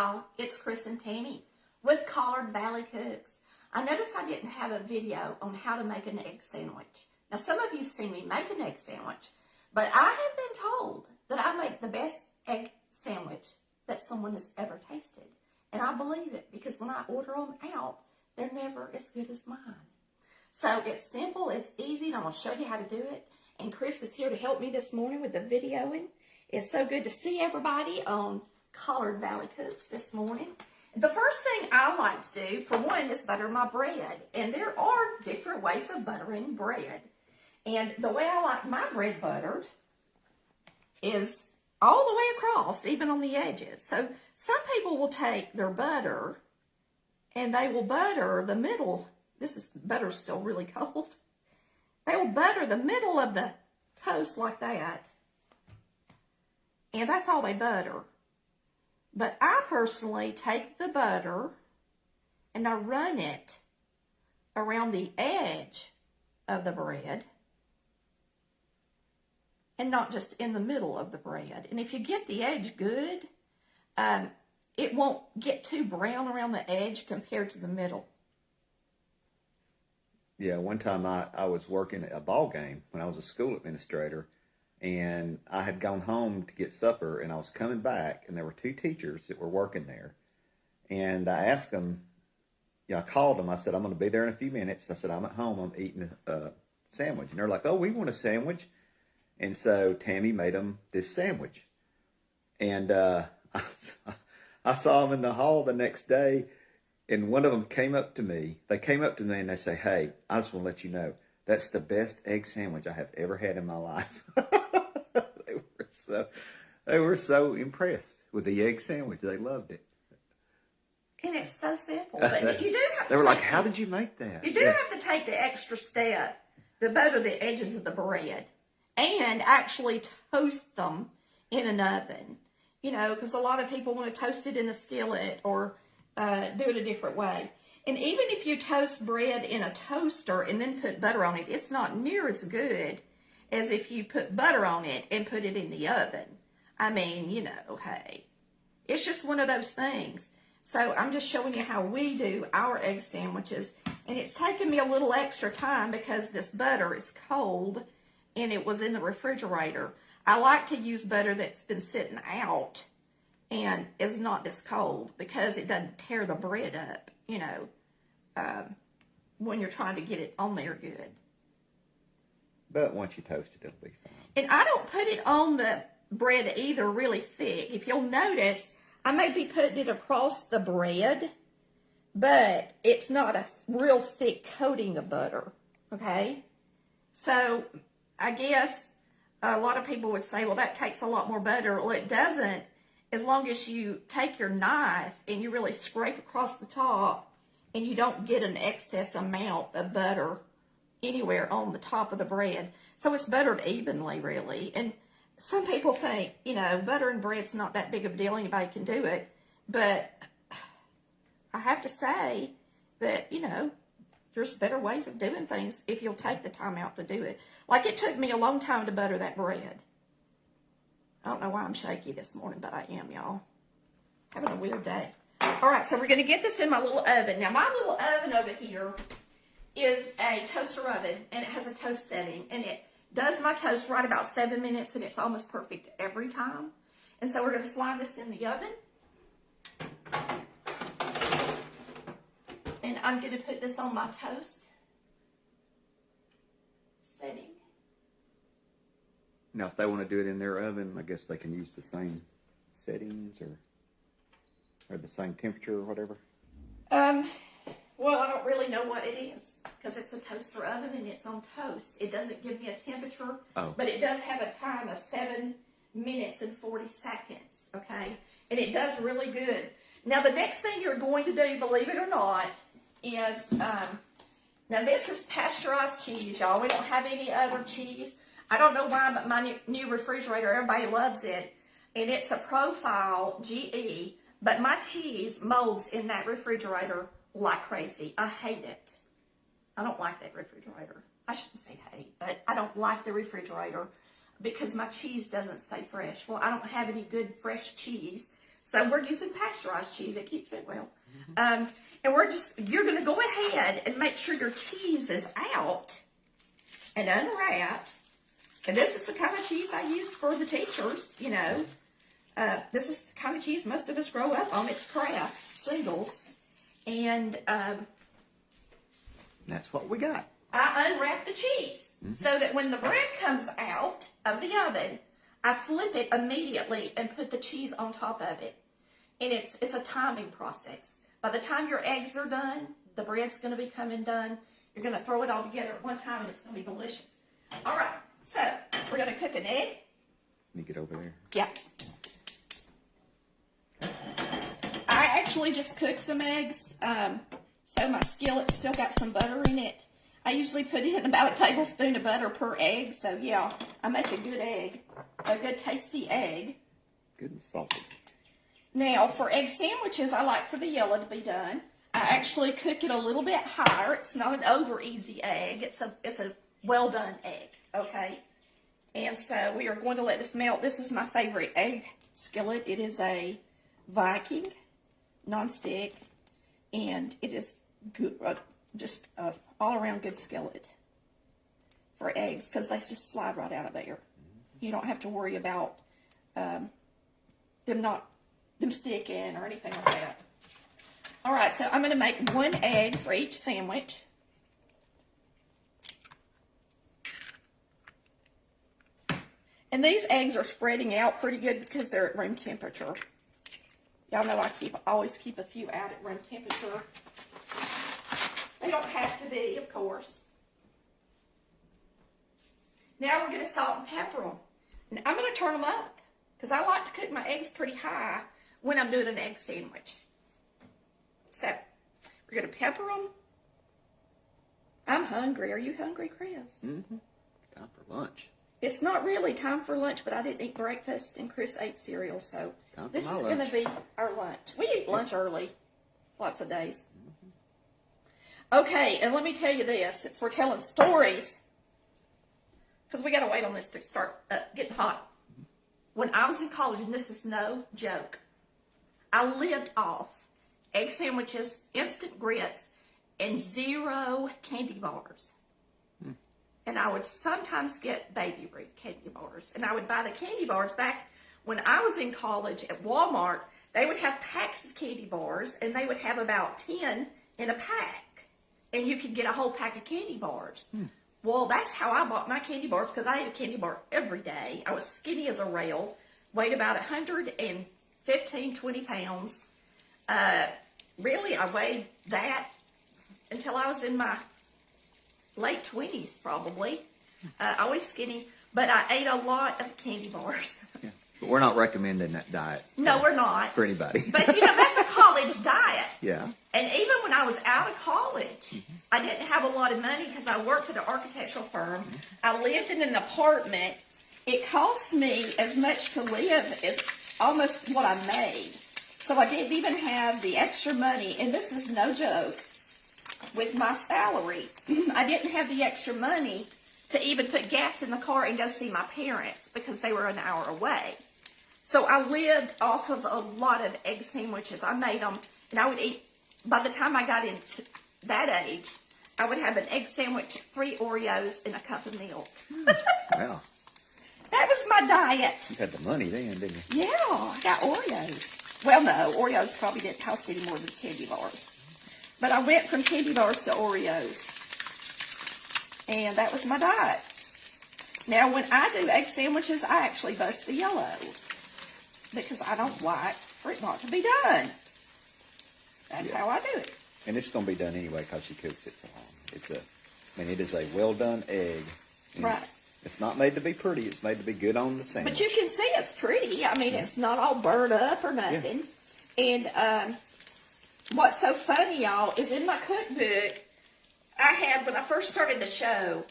y'all, it's Chris and Tammy with Collard Valley Cooks. I noticed I didn't have a video on how to make an egg sandwich. Now, some of you see me make an egg sandwich, but I have been told that I make the best egg sandwich that someone has ever tasted. And I believe it because when I order them out, they're never as good as mine. So it's simple, it's easy, and I'm going to show you how to do it. And Chris is here to help me this morning with the videoing. It's so good to see everybody on Collard Valley Cooks this morning. The first thing I like to do, for one, is butter my bread. And there are different ways of buttering bread. And the way I like my bread buttered is all the way across, even on the edges. So some people will take their butter and they will butter the middle. Butter's still really cold. They will butter the middle of the toast like that. And that's all they butter. But I personally take the butter and I run it around the edge of the bread and not just in the middle of the bread. And if you get the edge good, it won't get too brown around the edge compared to the middle. Yeah, one time I was working at a ball game when I was a school administrator, and I had gone home to get supper, and I was coming back, and there were two teachers that were working there. And I asked them, I called them, I said, I'm going to be there in a few minutes. I said, I'm at home, I'm eating a sandwich. And they're like, oh, we want a sandwich. And so Tammy made them this sandwich. And I saw them in the hall the next day, and one of them came up to me. They came up to me and they say, hey, I just want to let you know, that's the best egg sandwich I have ever had in my life. They were so impressed with the egg sandwich. They loved it. And it's so simple. But you do have to they were like, how did you make that? You do have to take the extra step to butter the edges of the bread and actually toast them in an oven. You know, because a lot of people want to toast it in a skillet or do it a different way. And even if you toast bread in a toaster and then put butter on it, it's not near as good as if you put butter on it and put it in the oven. I mean, you know, hey, it's just one of those things. So I'm just showing you how we do our egg sandwiches. And it's taken me a little extra time because this butter is cold and it was in the refrigerator. I like to use butter that's been sitting out and is not this cold because it doesn't tear the bread up, you know, when you're trying to get it on there good. But once you toast it, it'll be fine. And I don't put it on the bread either really thick. If you'll notice, I may be putting it across the bread, but it's not a real thick coating of butter, okay? So I guess a lot of people would say, well, that takes a lot more butter. Well, it doesn't, as long as you take your knife and you really scrape across the top and you don't get an excess amount of butter anywhere on the top of the bread. So it's buttered evenly, really. And some people think, you know, butter and bread's not that big of a deal. Anybody can do it. But I have to say that, you know, there's better ways of doing things if you'll take the time out to do it. Like it took me a long time to butter that bread. I don't know why I'm shaky this morning, but I am, y'all. Having a weird day. All right, so we're going to get this in my little oven. Now, my little oven over here is a toaster oven, and it has a toast setting, and it does my toast right about 7 minutes, and it's almost perfect every time. And so we're going to slide this in the oven. And I'm going to put this on my toast setting. Now, if they want to do it in their oven, I guess they can use the same settings or the same temperature or whatever. Well, I don't really know what it is because it's a toaster oven and it's on toast. It doesn't give me a temperature, but it does have a time of 7 minutes and 40 seconds, okay? And it does really good. Now, the next thing you're going to do, believe it or not, is, now this is pasteurized cheese, y'all. We don't have any other cheese. I don't know why, but my new refrigerator, everybody loves it. And it's a profile GE, but my cheese molds in that refrigerator like crazy. I hate it. I don't like that refrigerator. I shouldn't say hate, but I don't like the refrigerator because my cheese doesn't stay fresh. Well, I don't have any good fresh cheese, So we're using pasteurized cheese. It keeps it well. And you're going to go ahead and make sure your cheese is out and unwrapped. And this is the kind of cheese I used for the teachers, you know. This is the kind of cheese most of us grow up on. It's Kraft singles. And that's what we got. I unwrap the cheese so that when the bread comes out of the oven, I flip it immediately and put the cheese on top of it. And it's a timing process. By the time your eggs are done, the bread's going to be coming done. You're going to throw it all together at one time, and it's going to be delicious. All right, so we're going to cook an egg. Let me get over there. Yeah. I actually just cooked some eggs, so my skillet's still got some butter in it. I usually put in about a tablespoon of butter per egg, so yeah, I make a good egg, a good tasty egg. Good and salty. Now, for egg sandwiches, I like for the yellow to be done. I actually cook it a little bit higher. It's not an over easy egg. It's a well done egg, okay? And so we are going to let this melt. This is my favorite egg skillet. It is a Viking non-stick, and it is good, just all around good skillet for eggs because they just slide right out of there. You don't have to worry about them sticking or anything like that. All right, so I'm going to make one egg for each sandwich. And these eggs are spreading out pretty good because they're at room temperature. Y'all know I always keep a few out at room temperature. They don't have to be, of course. Now we're going to salt and pepper them. And I'm going to turn them up because I like to cook my eggs pretty high when I'm doing an egg sandwich. So, we're going to pepper them. I'm hungry. Are you hungry, Chris? Mm-hmm. Time for lunch. It's not really time for lunch, but I didn't eat breakfast, and Chris ate cereal, so this is going to be our lunch. We eat lunch early, lots of days. Okay, and let me tell you this. Since we're telling stories, because we got to wait on this to start getting hot. When I was in college, and this is no joke, I lived off egg sandwiches, instant grits, and 0 candy bars. And I would sometimes get Baby Ruth candy bars. And I would buy the candy bars back when I was in college at Walmart. They would have packs of candy bars, and they would have about 10 in a pack. And you could get a whole pack of candy bars. Well, that's how I bought my candy bars, because I ate a candy bar every day. I was skinny as a rail, weighed about 115, 20 pounds. Really, I weighed that until I was in my late 20s, probably. I was skinny, but I ate a lot of candy bars. Yeah. But we're not recommending that diet. No, we're not. For anybody. But, you know, that's a college diet. Yeah. And even when I was out of college, I didn't have a lot of money because I worked at an architectural firm. I lived in an apartment. It cost me as much to live as almost what I made. So I didn't even have the extra money, and this is no joke, with my salary. I didn't have the extra money to even put gas in the car and go see my parents because they were an hour away. So I lived off of a lot of egg sandwiches. I made them, and I would eat, by the time I got into that age, I would have an egg sandwich, 3 Oreos, and a cup of milk. Wow. That was my diet. You had the money then, didn't you? Yeah, I got Oreos. Well, no, Oreos probably didn't cost any more than candy bars. But I went from candy bars to Oreos. And that was my diet. Now, when I do egg sandwiches, I actually bust the yellow. Because I don't like for it not to be done. That's how I do it. And it's going to be done anyway because she cooks it so long. It is a well done egg. Right. It's not made to be pretty. It's made to be good on the sandwich. But you can see it's pretty. I mean, it's not all burnt up or nothing. Yeah. And what's so funny, y'all, is in my cookbook, I had, when I first started the show,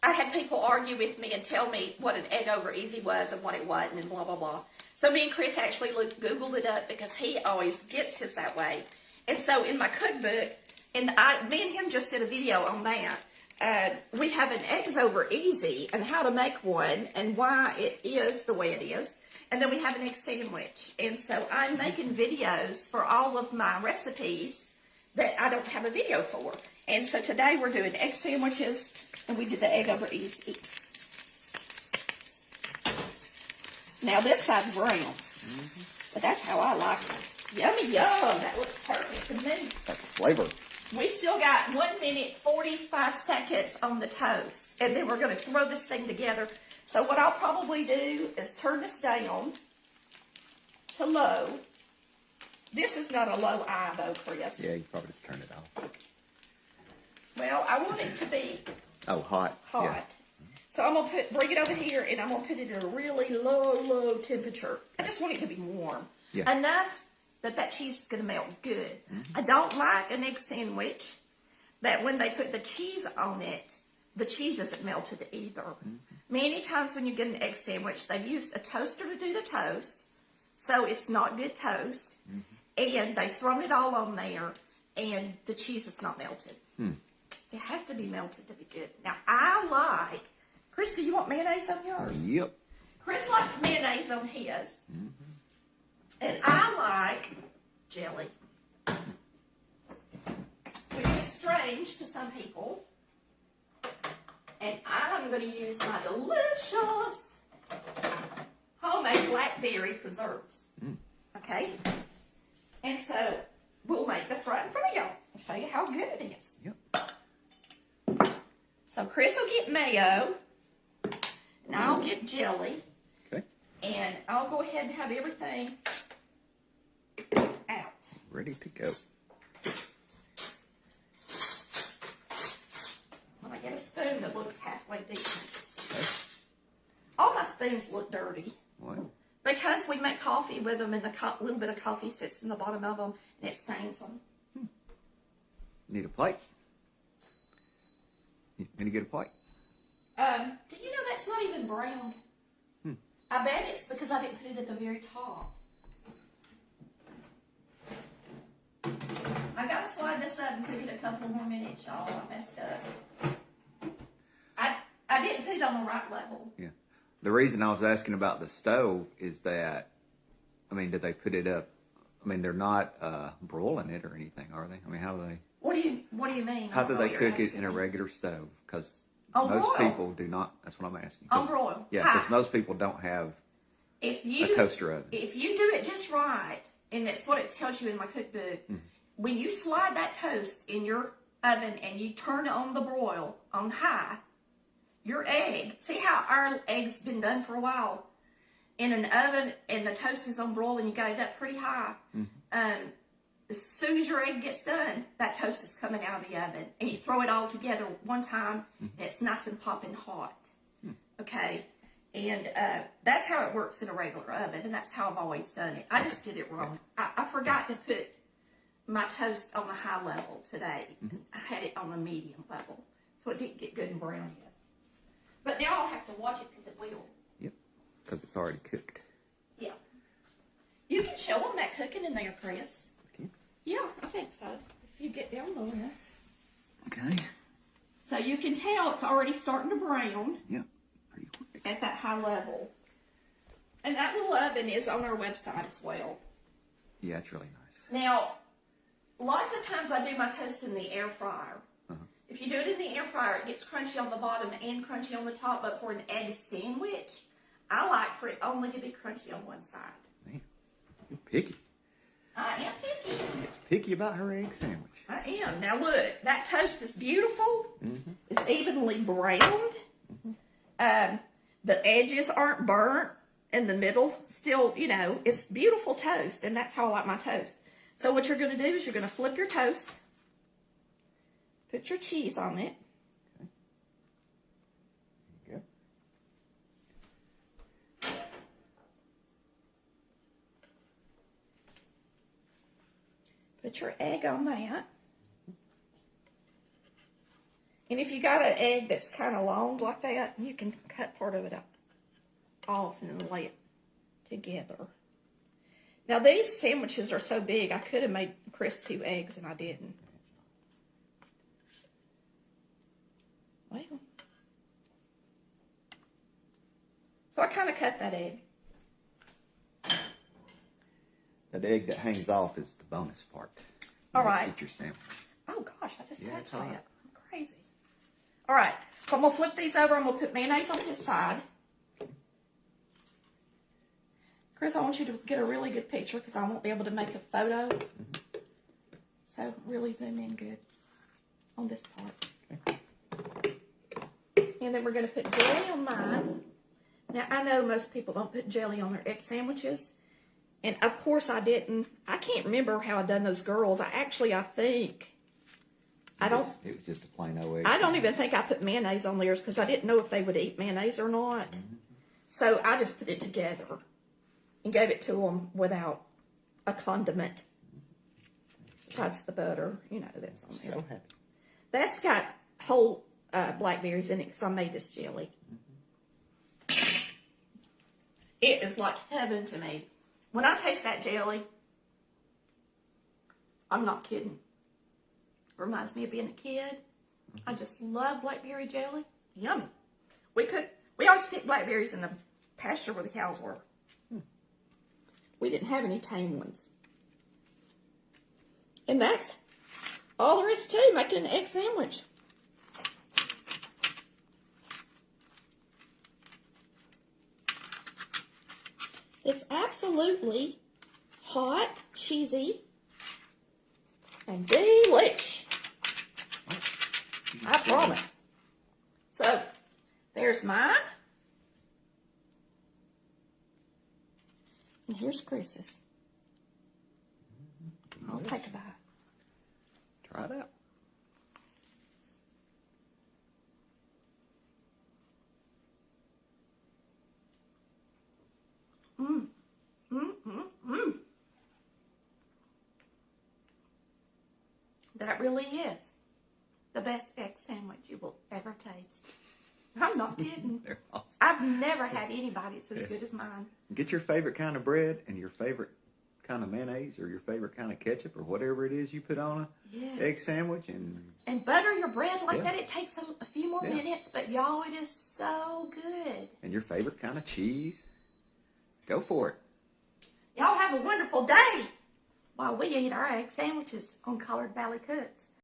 I had people argue with me and tell me what an egg over easy was and what it wasn't and blah, blah, blah. So me and Chris actually Googled it up because he always gets his that way. And so in my cookbook, and me and him just did a video on that. We have an eggs over easy and how to make one and why it is the way it is. And then we have an egg sandwich. And so I'm making videos for all of my recipes that I don't have a video for. And so today we're doing egg sandwiches, and we did the egg over easy. Now this side's brown, but that's how I like it. Yummy, yum. That looks perfect to me. That's flavor. We still got 1 minute, 45 seconds on the toast. And then we're going to throw this thing together. So what I'll probably do is turn this down to low. This is not a low eye though, Chris. Yeah, you probably just turn it off. Well, I want it to be Oh, hot. hot. Yeah. So I'm going to bring it over here, and I'm going to put it at a really low temperature. I just want it to be warm. Yeah. Enough that cheese is going to melt good. I don't like an egg sandwich that when they put the cheese on it, the cheese isn't melted either. Many times when you get an egg sandwich, they've used a toaster to do the toast, so it's not good toast. And they've thrown it all on there, and the cheese is not melted. It has to be melted to be good. Now, I like... Chris, do you want mayonnaise on yours? Yep. Chris likes mayonnaise on his. And I like jelly. Which is strange to some people. And I'm going to use my delicious homemade blackberry preserves. Okay? And so, we'll make this right in front of y'all. I'll show you how good it is. Yep. So, Chris will get mayo. And I'll get jelly. Okay. And I'll go ahead and have everything out. Ready to go. When I get a spoon that looks halfway decent. Okay. All my spoons look dirty. Wow. Because we make coffee with them and the little bit of coffee sits in the bottom of them and it stains them. Need a plate? You need to get a plate? Do you know that's not even brown? I bet it's because I didn't put it at the very top. I gotta slide this up and cook it a couple more minutes, y'all. I messed up. I didn't put it on the right level. Yeah. The reason I was asking about the stove is that, I mean, did they put it up? I mean, they're not broiling it or anything, are they? I mean, how do they? What do you mean? How do they cook it in a regular stove? Because On most broil. people do not. That's what I'm asking. On broil. Yeah, High. because most people don't have If a you toaster oven. If you do it just right, and that's what it tells you in my cookbook, when you slide that toast in your oven and you turn on the broil on high, your egg, see how our egg's been done for a while in an oven and the toast is on broil and you got it up pretty high. As soon as your egg gets done, that toast is coming out of the oven and you throw it all together one time and it's nice and popping hot. Okay? And that's how it works in a regular oven, and that's how I've always done it. I just did it wrong. I forgot to put my toast on the high level today. I had it on the medium level, so it didn't get good and brown yet. But now I'll have to watch it because it will. Yep, because it's already cooked. Yeah. You can show them that cooking in there, Chris. Okay. Yeah, I think so. If you get down low enough. Okay. So you can tell it's already starting to brown. Yeah, pretty quick. At that high level. And that little oven is on our website as well. Yeah, it's really nice. Now, lots of times I do my toast in the air fryer. If you do it in the air fryer, it gets crunchy on the bottom and crunchy on the top, but for an egg sandwich, I like for it only to be crunchy on one side. Man, you're picky. I am picky. It's picky about her egg sandwich. I am. Now look, that toast is beautiful. It's evenly browned. The edges aren't burnt. In the middle, still, you know, it's beautiful toast, and that's how I like my toast. So what you're going to do is you're going to flip your toast, put your cheese on it. Okay. Put your egg on that. And if you got an egg that's kind of long like that, you can cut part of it off and lay it together. Now these sandwiches are so big, I could have made Chris 2 eggs and I didn't. Well, so I kind of cut that egg. That egg that hangs off is the bonus part. All right. Eat your sandwich. Oh gosh, I just touched it's hot. that. I'm crazy. All right, so I'm gonna flip these over. I'm gonna put mayonnaise on this side. Chris, I want you to get a really good picture because I won't be able to make a photo. So really zoom in good on this part. Okay. And then we're gonna put jelly on mine. Now I know most people don't put jelly on their egg sandwiches. And of course I didn't. I can't remember how I done those girls. I think. It was just a plain old egg. I don't even think I put mayonnaise on theirs because I didn't know if they would eat mayonnaise or not. So I just put it together and gave it to them without a condiment. Besides the butter, you know, that's on there. So happy. That's got whole blackberries in it because I made this jelly. It is like heaven to me. When I taste that jelly, I'm not kidding. Reminds me of being a kid. I just love blackberry jelly. Yummy. We always picked blackberries in the pasture where the cows were. We didn't have any tame ones. And that's all there is to making an egg sandwich. It's absolutely hot, cheesy, and delish. I promise. So, there's mine. And here's Chris's. I'll take a bite. Try it out. That really is the best egg sandwich you will ever taste. I'm not kidding. They're awesome. I've never had anybody that's as good as mine. Get your favorite kind of bread and your favorite kind of mayonnaise or your favorite kind of ketchup or whatever it is you put on a egg sandwich and butter your bread like that. It takes a few more minutes, but y'all, it is so good. And your favorite kind of cheese. Go for it. Y'all have a wonderful day while we eat our egg sandwiches on Collard Valley Cooks.